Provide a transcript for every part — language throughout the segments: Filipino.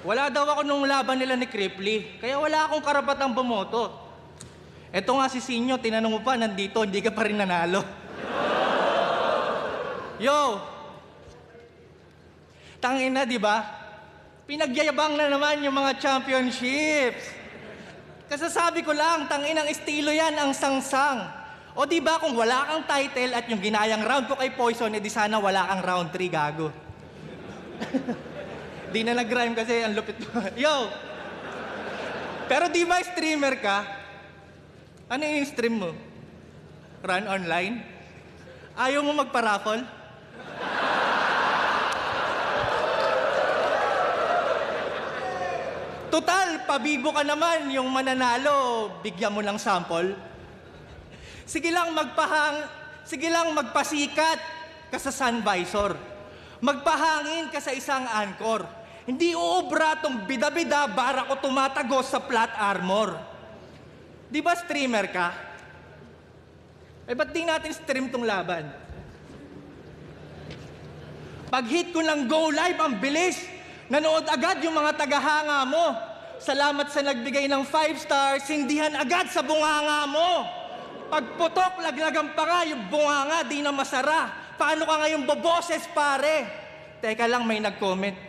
Wala daw ako nung laban nila ni Cripply, kaya wala akong karapatang bumoto. Eto nga si Sinyo, tinanong mo pa, nandito, hindi ka pa rin nanalo. Yo! Tangina, di ba? Pinagyayabang na naman yung mga championships. Kasasabi ko lang, tanginang estilo yan ang sangsang. O di ba kung wala kang title at yung ginayang round ko kay Poison, edi sana wala kang round 3, gago. Di na nag-rhyme kasi ang lupit mo. Yo! Pero di ba streamer ka? Ano yung stream mo? Run online? Ayaw mo magpa-raffle? Total, pabibo ka naman yung mananalo, bigyan mo ng sample. Sige lang magpasikat ka sa sun visor. Magpahangin ka sa isang anchor. Hindi uubra tong bida-bida bara ko tumatagos sa flat armor. Di ba streamer ka? Eh ba't di natin stream tong laban? Pag hit ko ng go live, ang bilis. Nanood agad yung mga tagahanga mo. Salamat sa nagbigay ng 5 stars, sindihan agad sa bunganga mo. Pagputok, laglagan pa nga yung bunganga, di na masara. Paano ka ngayong boboses, pare? Teka lang, may nag-comment.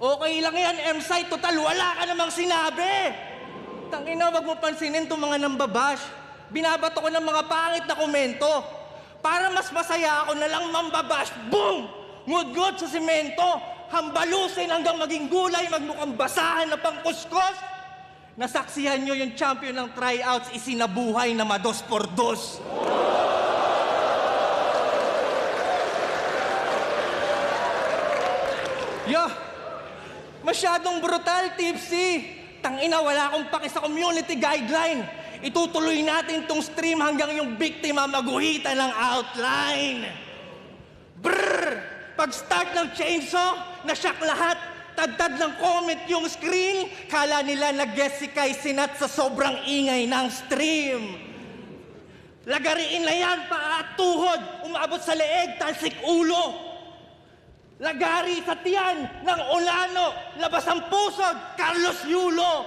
Okay lang yan, M-Site, total, wala ka namang sinabi. Tangina, wag mo pansinin itong mga nambabash. Binabato ko ng mga pangit na komento. Para mas masaya ako na lang mambabash. Boom! Ngud-ngud sa simento. Hambalusin hanggang maging gulay, magmukhang basahan na pangkuskos. Nasaksihan nyo yung champion ng tryouts, isinabuhay na mados por dos. Yo! Masyadong brutal, Tipsy. Tangina, wala akong paki sa community guideline. Itutuloy natin tong stream hanggang yung biktima maguhitan ng outline. Brrr! Pag-start ng chainsaw, nasyak lahat. Tadtad ng comment yung screen. Kala nila nag-guess si Kai Sinat sa sobrang ingay ng stream. Lagariin na yan, paa at tuhod. Umabot sa leeg, talsik ulo. Lagari sa tiyan ng Olano, labas ang pusod, Carlos Yulo.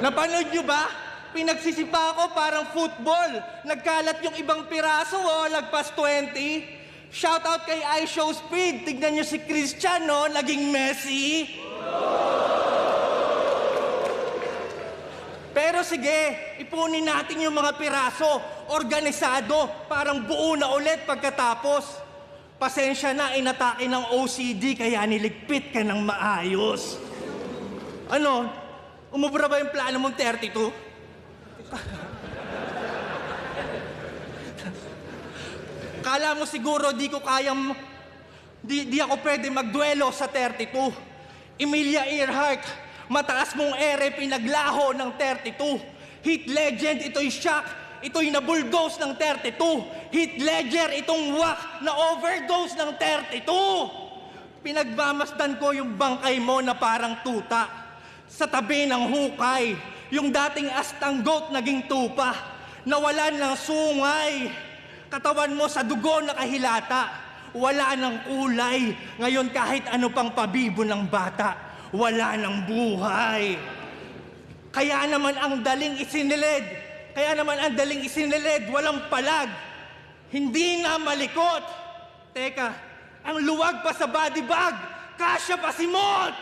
Napanood nyo ba? Pinagsisipa ko parang football. Nagkalat yung ibang piraso, lagpas 20. Shoutout kay iShow Speed. Tignan nyo si Cristiano, naging Messi. Pero sige, ipunin natin yung mga piraso, organisado, parang buo na ulit pagkatapos. Pasensya na, inatake ng OCD, kaya niligpit ka ng maayos. Ano? Umubra ba yung plano mong 32? Kala mo siguro di ako pwede magduelo sa 32. Emilia Earhart, mataas mong ere, pinaglaho ng 32. Hit legend, ito'y shock. Ito'y na-bulldoze ng 32. Hit ledger, itong whack na overdose ng 32. Pinagmamasdan ko yung bangkay mo na parang tuta. Sa tabi ng hukay, yung dating astang goat naging tupa. Nawalan ng sungay. Katawan mo sa dugo nakahilata. Wala ng kulay. Ngayon kahit ano pang pabibo ng bata, wala ng buhay. Kaya naman ang daling isinilid, walang palag. Hindi na malikot. Teka, ang luwag pa sa body bag, kasya pa si Mot!